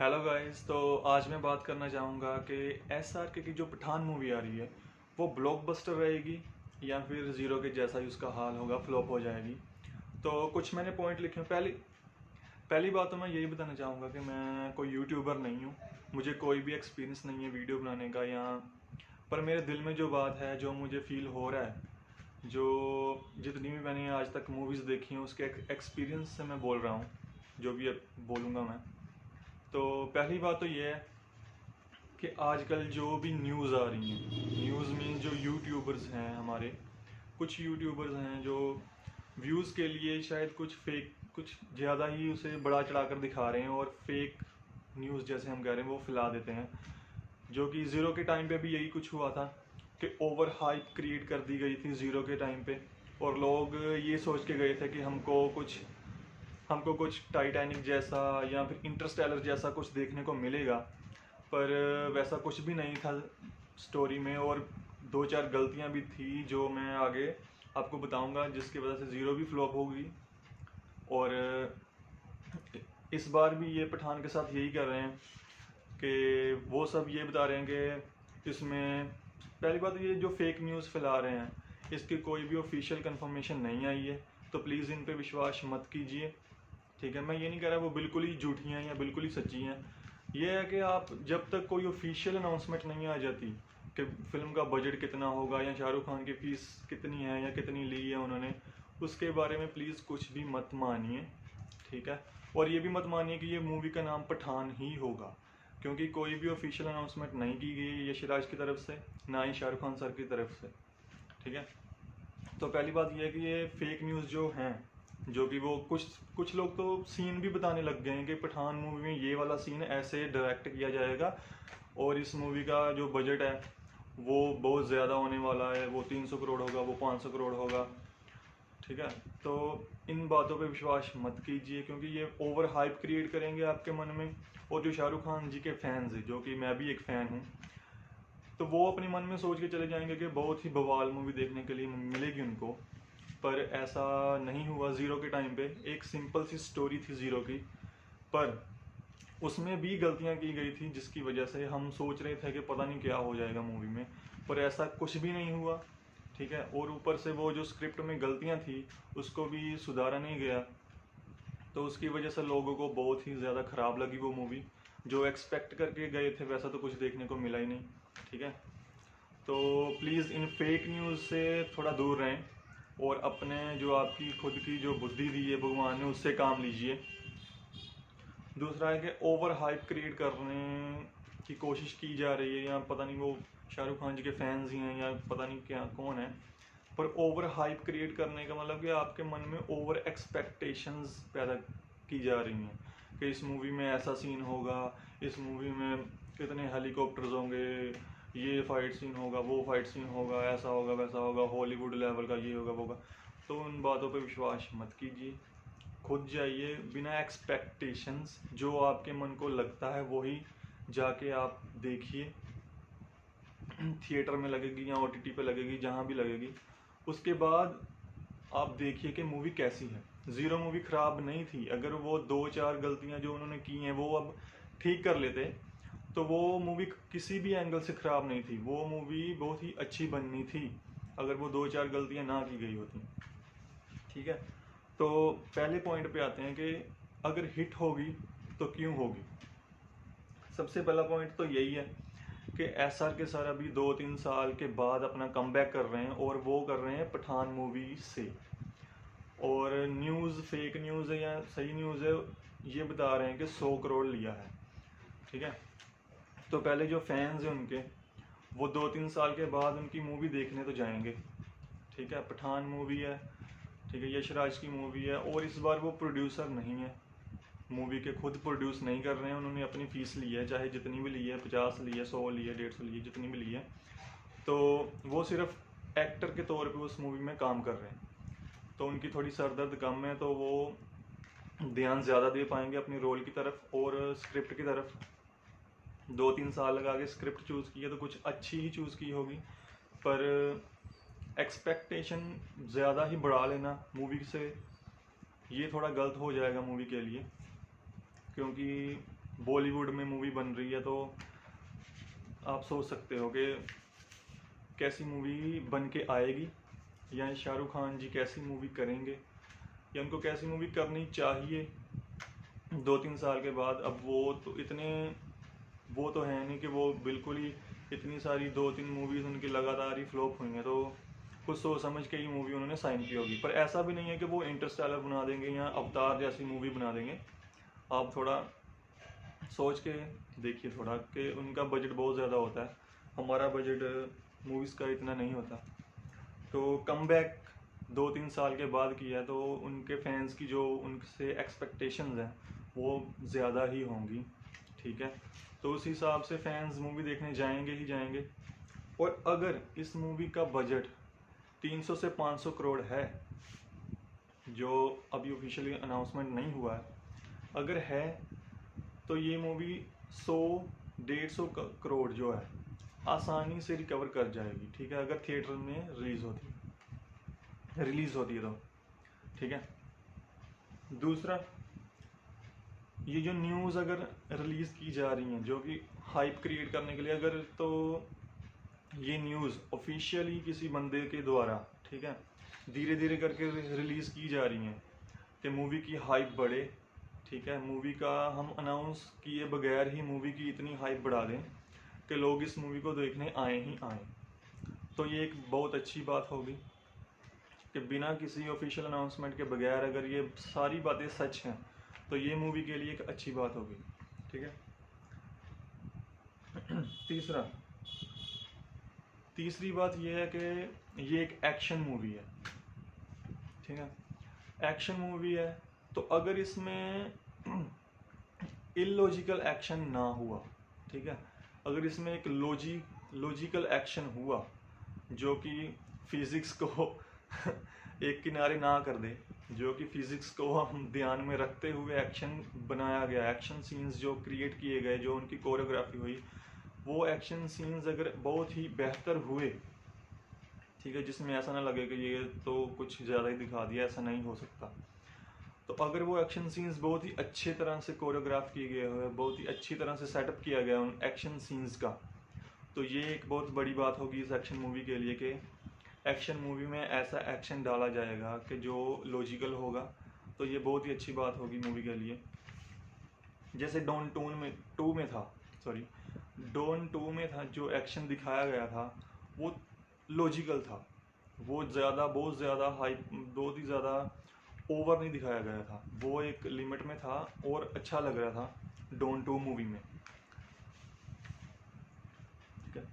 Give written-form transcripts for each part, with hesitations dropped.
Hello guys. तो आज मैं बात करना चाहूँगा कि SRK की जो पठान मूवी आ रही है वो ब्लॉकबस्टर रहेगी या फिर ज़ीरो के जैसा ही उसका हाल होगा, फ्लॉप हो जाएगी। तो कुछ मैंने पॉइंट लिखे हैं। पहली पहली बात तो मैं यही बताना चाहूँगा कि मैं कोई यूट्यूबर नहीं हूँ, मुझे कोई भी एक्सपीरियंस नहीं है वीडियो बनाने का या पर मेरे दिल में जो बात है, जो मुझे फ़ील हो रहा है, जो जितनी भी मैंने आज तक मूवीज़ देखी हैं उसके एक्सपीरियंस से मैं बोल रहा हूँ, जो भी अब बोलूँगा मैं। तो पहली बात तो ये है कि आजकल जो भी न्यूज़ आ रही हैं, न्यूज़ मीन जो यूट्यूबर्स हैं, हमारे कुछ यूट्यूबर्स हैं जो व्यूज़ के लिए शायद कुछ ज़्यादा ही उसे बढ़ा चढ़ा कर दिखा रहे हैं और फेक न्यूज़ जैसे हम कह रहे हैं वो फैला देते हैं। जो कि ज़ीरो के टाइम पे भी यही कुछ हुआ था कि ओवर हाइप क्रिएट कर दी गई थी ज़ीरो के टाइम पे, और लोग ये सोच के गए थे कि हमको कुछ टाइटैनिक जैसा या फिर इंटरस्टेलर जैसा कुछ देखने को मिलेगा, पर वैसा कुछ भी नहीं था स्टोरी में। और दो चार गलतियां भी थी जो मैं आगे आपको बताऊंगा, जिसकी वजह से ज़ीरो भी फ्लॉप होगी। और इस बार भी ये पठान के साथ यही कर रहे हैं कि वो सब ये बता रहे हैं कि इसमें पहली बात ये जो फेक न्यूज़ फैला रहे हैं इसकी कोई भी ऑफिशियल कंफर्मेशन नहीं आई है, तो प्लीज़ इन पे विश्वास मत कीजिए। ठीक है, मैं ये नहीं कह रहा वो बिल्कुल ही झूठी हैं या बिल्कुल ही सच्ची हैं। ये है कि आप जब तक कोई ऑफिशियल अनाउंसमेंट नहीं आ जाती कि फिल्म का बजट कितना होगा या शाहरुख खान की फ़ीस कितनी है या कितनी ली है उन्होंने, उसके बारे में प्लीज़ कुछ भी मत मानिए। ठीक है, और ये भी मत मानिए कि ये मूवी का नाम पठान ही होगा, क्योंकि कोई भी ऑफिशियल अनाउंसमेंट नहीं की गई यशराज की तरफ से, ना ही शाहरुख खान सर की तरफ से। ठीक है, तो पहली बात यह है कि ये फेक न्यूज़ जो हैं, जो कि वो कुछ कुछ लोग तो सीन भी बताने लग गए हैं कि पठान मूवी में ये वाला सीन ऐसे डायरेक्ट किया जाएगा और इस मूवी का जो बजट है वो बहुत ज़्यादा होने वाला है, वो 300 करोड़ होगा, वो 500 करोड़ होगा। ठीक है, तो इन बातों पे विश्वास मत कीजिए, क्योंकि ये ओवर हाइप क्रिएट करेंगे आपके मन में। और जो शाहरुख खान जी के फैंस हैं, जो कि मैं भी एक फ़ैन हूँ, तो वो अपने मन में सोच के चले जाएंगे कि बहुत ही बवाल मूवी देखने के लिए मिलेगी उनको। पर ऐसा नहीं हुआ। ज़ीरो के टाइम पे एक सिंपल सी स्टोरी थी ज़ीरो की, पर उसमें भी गलतियां की गई थी जिसकी वजह से हम सोच रहे थे कि पता नहीं क्या हो जाएगा मूवी में, पर ऐसा कुछ भी नहीं हुआ। ठीक है, और ऊपर से वो जो स्क्रिप्ट में गलतियां थी उसको भी सुधारा नहीं गया, तो उसकी वजह से लोगों को बहुत ही ज़्यादा ख़राब लगी वो मूवी। जो एक्सपेक्ट करके गए थे वैसा तो कुछ देखने को मिला ही नहीं। ठीक है, तो प्लीज़ इन फेक न्यूज़ से थोड़ा दूर रहें और अपने जो आपकी खुद की जो बुद्धि दी है भगवान ने उससे काम लीजिए। दूसरा है कि ओवर हाइप क्रिएट करने की कोशिश की जा रही है, या पता नहीं वो शाहरुख खान जी के फैंस ही हैं या पता नहीं क्या कौन है, पर ओवर हाइप क्रिएट करने का मतलब कि आपके मन में ओवर एक्सपेक्टेशंस पैदा की जा रही हैं कि इस मूवी में ऐसा सीन होगा, इस मूवी में कितने हेलीकॉप्टर्स होंगे, ये फाइट सीन होगा, वो फाइट सीन होगा, ऐसा होगा वैसा होगा, हॉलीवुड लेवल का ये होगा वो होगा। तो उन बातों पे विश्वास मत कीजिए, खुद जाइए बिना एक्सपेक्टेशंस, जो आपके मन को लगता है वही जाके आप देखिए। थिएटर में लगेगी या OTT पे लगेगी, जहाँ भी लगेगी, उसके बाद आप देखिए कि मूवी कैसी है। ज़ीरो मूवी ख़राब नहीं थी, अगर वो दो चार गलतियाँ जो उन्होंने की हैं वो अब ठीक कर लेते तो वो मूवी किसी भी एंगल से ख़राब नहीं थी, वो मूवी बहुत ही अच्छी बननी थी अगर वो दो चार गलतियाँ ना की गई होती। ठीक है, तो पहले पॉइंट पे आते हैं कि अगर हिट होगी तो क्यों होगी। सबसे पहला पॉइंट तो यही है कि SRK सर अभी 2-3 साल के बाद अपना कमबैक कर रहे हैं और वो कर रहे हैं पठान मूवी से। और न्यूज़ फेक न्यूज़ है या सही न्यूज़ है ये बता रहे हैं कि 100 करोड़ लिया है। ठीक है, तो पहले जो फैंस हैं उनके, वो 2-3 साल के बाद उनकी मूवी देखने तो जाएंगे। ठीक है, पठान मूवी है, ठीक है, यशराज की मूवी है, और इस बार वो प्रोड्यूसर नहीं है मूवी के, खुद प्रोड्यूस नहीं कर रहे हैं, उन्होंने अपनी फ़ीस ली है, चाहे जितनी भी ली है, 50 ली है, 100 ली है, 150 ली है, जितनी भी ली है, तो वो सिर्फ एक्टर के तौर पे उस मूवी में काम कर रहे हैं। तो उनकी थोड़ी सरदर्द कम है, तो वो ध्यान ज़्यादा दे पाएंगे अपनी रोल की तरफ और स्क्रिप्ट की तरफ। 2-3 साल लगा के स्क्रिप्ट चूज़ की है तो कुछ अच्छी ही चूज़ की होगी, पर एक्सपेक्टेशन ज़्यादा ही बढ़ा लेना मूवी से ये थोड़ा गलत हो जाएगा मूवी के लिए, क्योंकि बॉलीवुड में मूवी बन रही है, तो आप सोच सकते हो कि कैसी मूवी बन के आएगी, या शाहरुख खान जी कैसी मूवी करेंगे, या उनको कैसी मूवी करनी चाहिए 2-3 साल के बाद। अब वो तो है नहीं कि वो बिल्कुल ही इतनी सारी 2-3 मूवीज़ उनकी लगातार ही फ्लॉप हुई हैं, तो कुछ सोच समझ के ही मूवी उन्होंने साइन की होगी। पर ऐसा भी नहीं है कि वो इंटरस्टेलर बना देंगे या अवतार जैसी मूवी बना देंगे। आप थोड़ा सोच के देखिए थोड़ा कि उनका बजट बहुत ज़्यादा होता है, हमारा बजट मूवीज़ का इतना नहीं होता। तो कम बैक 2-3 साल के बाद किया, तो उनके फैंस की जो उनसे एक्सपेक्टेशंस हैं वो ज़्यादा ही होंगी, ठीक है। तो उस हिसाब से फैंस मूवी देखने जाएंगे ही जाएंगे। और अगर इस मूवी का बजट 300 से 500 करोड़ है, जो अभी ऑफिशियली अनाउंसमेंट नहीं हुआ है, अगर है तो ये मूवी 100-150 करोड़ जो है आसानी से रिकवर कर जाएगी, ठीक है, अगर थिएटर में रिलीज़ होती है तो, ठीक है। दूसरा, ये जो न्यूज़ अगर रिलीज़ की जा रही हैं जो कि हाइप क्रिएट करने के लिए, अगर तो ये न्यूज़ ऑफिशियली किसी बंदे के द्वारा, ठीक है, धीरे धीरे करके रिलीज़ की जा रही हैं कि मूवी की हाइप बढ़े, ठीक है, मूवी का हम अनाउंस किए बगैर ही मूवी की इतनी हाइप बढ़ा दें कि लोग इस मूवी को देखने आए ही आए, तो ये एक बहुत अच्छी बात होगी कि बिना किसी ऑफिशियल अनाउंसमेंट के बगैर अगर ये सारी बातें सच हैं तो ये मूवी के लिए एक अच्छी बात होगी, ठीक है। तीसरी बात ये है कि ये एक एक्शन मूवी है, ठीक है, एक्शन मूवी है, तो अगर इसमें इलॉजिकल एक्शन ना हुआ, ठीक है, अगर इसमें एक लॉजिकल एक्शन हुआ जो कि फिज़िक्स को एक किनारे ना कर दे, जो कि फिज़िक्स को हम ध्यान में रखते हुए एक्शन बनाया गया, एक्शन सीन्स जो क्रिएट किए गए, जो उनकी कोरियोग्राफी हुई, वो एक्शन सीन्स अगर बहुत ही बेहतर हुए, ठीक है, जिसमें ऐसा ना लगे कि ये तो कुछ ज़्यादा ही दिखा दिया, ऐसा नहीं हो सकता, तो अगर वो एक्शन सीन्स बहुत ही अच्छे तरह से कोरियोग्राफ किए गए हुए, बहुत ही अच्छी तरह से सेटअप किया गया उन एक्शन सीन्स का, तो ये एक बहुत बड़ी बात होगी इस एक्शन मूवी के लिए कि एक्शन मूवी में ऐसा एक्शन डाला जाएगा कि जो लॉजिकल होगा, तो ये बहुत ही अच्छी बात होगी मूवी के लिए। जैसे डॉन टू में था जो एक्शन दिखाया गया था वो लॉजिकल था, वो बहुत ज़्यादा हाइप, बहुत ही ज़्यादा ओवर नहीं दिखाया गया था, वो एक लिमिट में था और अच्छा लग रहा था डॉन 2 मूवी में, ठीक है।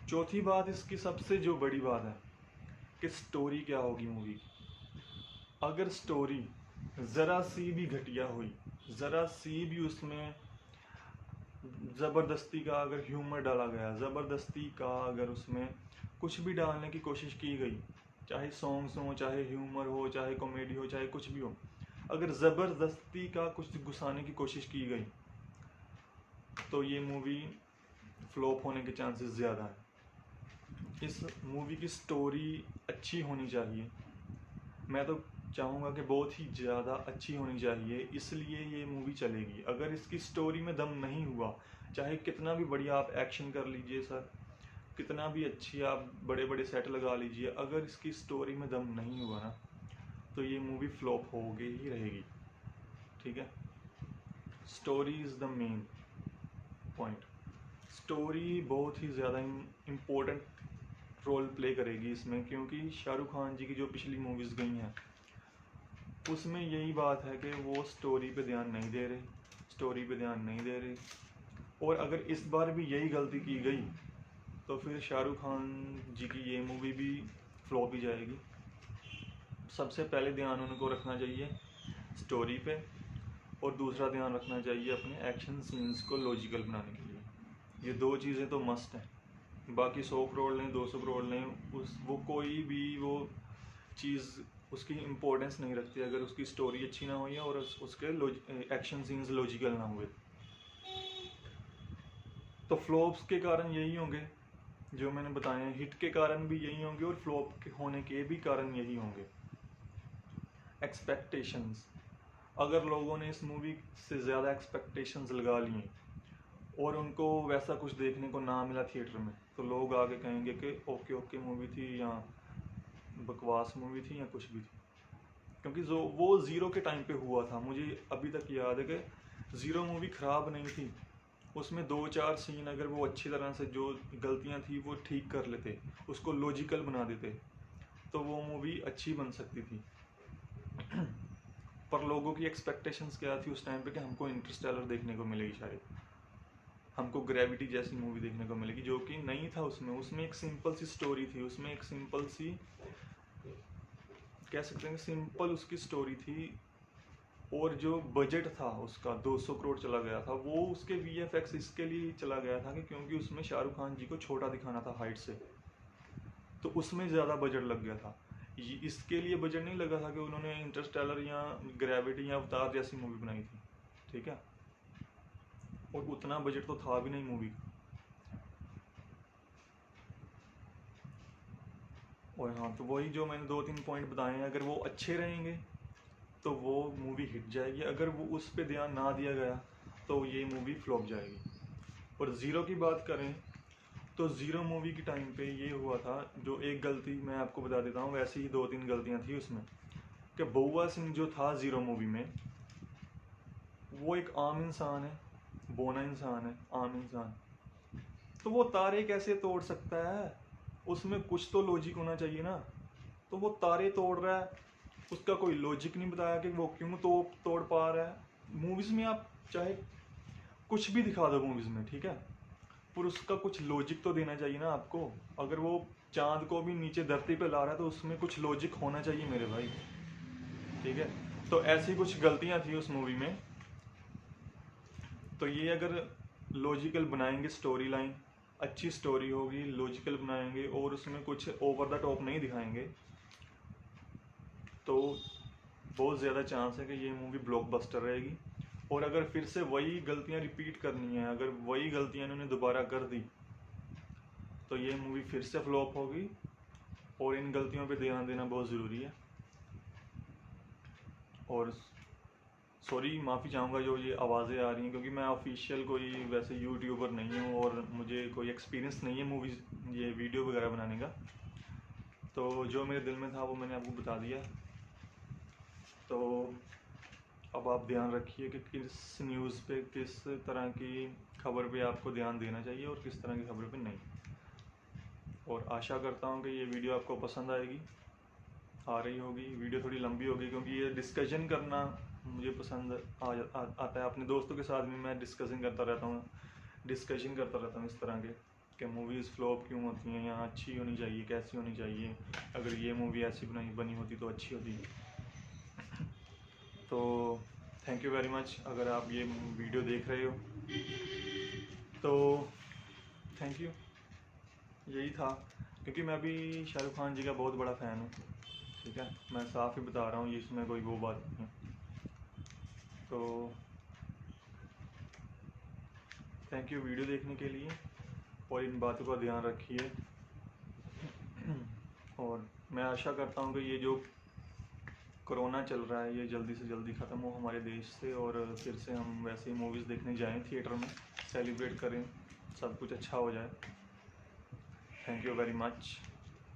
चौथी बात इसकी सबसे जो बड़ी बात है कि स्टोरी क्या होगी मूवी की। अगर स्टोरी ज़रा सी भी घटिया हुई, ज़रा सी भी उसमें ज़बरदस्ती का अगर ह्यूमर डाला गया, ज़बरदस्ती का अगर उसमें कुछ भी डालने की कोशिश की गई, चाहे सॉन्ग्स हो, चाहे ह्यूमर हो, चाहे कॉमेडी हो, चाहे कुछ भी हो, अगर ज़बरदस्ती का कुछ घुसाने की कोशिश की गई तो ये मूवी फ्लॉप होने के चांसेस ज़्यादा हैं। इस मूवी की स्टोरी अच्छी होनी चाहिए, मैं तो चाहूँगा कि बहुत ही ज़्यादा अच्छी होनी चाहिए, इसलिए ये मूवी चलेगी। अगर इसकी स्टोरी में दम नहीं हुआ, चाहे कितना भी बढ़िया आप एक्शन कर लीजिए सर, कितना भी अच्छी आप बड़े बड़े सेट लगा लीजिए, अगर इसकी स्टोरी में दम नहीं हुआ ना तो ये मूवी फ्लॉप होगी ही रहेगी, ठीक है। Story is the main point, story बहुत ही ज़्यादा इम्पोर्टेंट रोल प्ले करेगी इसमें, क्योंकि शाहरुख खान जी की जो पिछली मूवीज़ गई हैं उसमें यही बात है कि वो स्टोरी पे ध्यान नहीं दे रहे, और अगर इस बार भी यही गलती की गई तो फिर शाहरुख खान जी की ये मूवी भी फ्लॉप ही जाएगी। सबसे पहले ध्यान उनको रखना चाहिए स्टोरी पे, और दूसरा ध्यान रखना चाहिए अपने एक्शन सीन्स को लॉजिकल बनाने के लिए। ये दो चीज़ें तो मस्ट हैं, बाकी 100 करोड़ लें, 200 करोड़ लें, वो कोई भी वो चीज़ उसकी इम्पोर्टेंस नहीं रखती अगर उसकी स्टोरी अच्छी ना हुई और उसके एक्शन सीन्स लॉजिकल ना हुए। तो फ्लॉप्स के कारण यही होंगे जो मैंने बताए हैं, हिट के कारण भी यही होंगे और फ्लॉप के होने के भी कारण यही होंगे। एक्सपेक्टेशंस, अगर लोगों ने इस मूवी से ज़्यादा एक्सपेक्टेशंस लगा ली और उनको वैसा कुछ देखने को ना मिला थिएटर में, तो लोग आगे कहेंगे कि ओके ओके मूवी थी या बकवास मूवी थी या कुछ भी थी। क्योंकि जो वो ज़ीरो के टाइम पे हुआ था, मुझे अभी तक याद है कि ज़ीरो मूवी ख़राब नहीं थी। उसमें 2-4 सीन अगर वो अच्छी तरह से जो गलतियां थी वो ठीक कर लेते, उसको लॉजिकल बना देते, तो वो मूवी अच्छी बन सकती थी। पर लोगों की एक्सपेक्टेशंस क्या थी उस टाइम पे कि हमको इंटरस्टेलर देखने को मिलेगी, शायद हमको ग्रेविटी जैसी मूवी देखने को मिलेगी, जो कि नहीं था। उसमें एक सिंपल सी स्टोरी थी, उसमें एक सिंपल सी, कह सकते हैं सिंपल उसकी स्टोरी थी। और जो बजट था उसका 200 करोड़ चला गया था, वो उसके VFX इसके लिए चला गया था कि क्योंकि उसमें शाहरुख खान जी को छोटा दिखाना था हाइट से, तो उसमें ज़्यादा बजट लग गया था। इसके लिए बजट नहीं लगा था कि उन्होंने इंटरस्टेलर या ग्रेविटी या अवतार जैसी मूवी बनाई थी, ठीक है, और उतना बजट तो था भी नहीं मूवी का। और हाँ, तो वही जो मैंने 2-3 पॉइंट बताए हैं, अगर वो अच्छे रहेंगे तो वो मूवी हिट जाएगी, अगर वो उस पर ध्यान ना दिया गया तो ये मूवी फ्लॉप जाएगी। और ज़ीरो की बात करें तो ज़ीरो मूवी के टाइम पे ये हुआ था, जो एक गलती मैं आपको बता देता हूँ, वैसे ही 2-3 गलतियाँ थी उसमें, कि बउआ सिंह जो था ज़ीरो मूवी में, वो एक आम इंसान है, बोना इंसान है, आम इंसान, तो वो तारे कैसे तोड़ सकता है? उसमें कुछ तो लॉजिक होना चाहिए ना। तो वो तारे तोड़ रहा है, उसका कोई लॉजिक नहीं बताया कि वो क्यों तो तोड़ पा रहा है। मूवीज़ में आप चाहे कुछ भी दिखा दो मूवीज़ में, ठीक है, पर उसका कुछ लॉजिक तो देना चाहिए ना आपको। अगर वो चांद को भी नीचे धरती पे ला रहा है तो उसमें कुछ लॉजिक होना चाहिए मेरे भाई, ठीक है। तो ऐसी कुछ गलतियां थी उस मूवी में। तो ये अगर लॉजिकल बनाएंगे, स्टोरी लाइन अच्छी स्टोरी होगी, लॉजिकल बनाएंगे और उसमें कुछ ओवर द टॉप नहीं दिखाएंगे, तो बहुत ज़्यादा चांस है कि ये मूवी ब्लॉकबस्टर रहेगी। और अगर फिर से वही गलतियां रिपीट करनी है, अगर वही गलतियां इन्होंने दोबारा कर दी, तो ये मूवी फिर से फ्लॉप होगी। और इन गलतियों पे ध्यान देना बहुत ज़रूरी है। और सॉरी, माफ़ी चाहूँगा जो ये आवाज़ें आ रही हैं, क्योंकि मैं ऑफिशियल कोई वैसे यूट्यूबर नहीं हूँ और मुझे कोई एक्सपीरियंस नहीं है मूवीज़ ये वीडियो वगैरह बनाने का। तो जो मेरे दिल में था वो मैंने आपको बता दिया। तो अब आप ध्यान रखिए कि किस न्यूज़ पे, किस तरह की खबर पे आपको ध्यान देना चाहिए और किस तरह की खबर पे नहीं। और आशा करता हूँ कि ये वीडियो आपको पसंद आएगी, आ रही होगी। वीडियो थोड़ी लंबी होगी क्योंकि ये डिस्कशन करना मुझे पसंद आता है। अपने दोस्तों के साथ भी मैं डिस्कशन करता रहता हूँ इस तरह के, कि मूवीज़ फ्लॉप क्यों होती हैं या अच्छी होनी चाहिए, कैसी होनी चाहिए, अगर ये मूवी ऐसी बनी होती तो अच्छी होती। तो थैंक यू वेरी मच। अगर आप ये वीडियो देख रहे हो तो थैंक यू। यही था, क्योंकि मैं भी शाहरुख खान जी का बहुत बड़ा फ़ैन हूँ, ठीक है, मैं साफ ही बता रहा हूँ, इसमें कोई वो बात नहीं है। तो थैंक यू वीडियो देखने के लिए, और इन बातों का ध्यान रखिए। और मैं आशा करता हूँ कि ये जो कोरोना चल रहा है ये जल्दी से जल्दी ख़त्म हो हमारे देश से, और फिर से हम वैसे ही मूवीज़ देखने जाएं थिएटर में, सेलिब्रेट करें, सब कुछ अच्छा हो जाए। Thank you very much.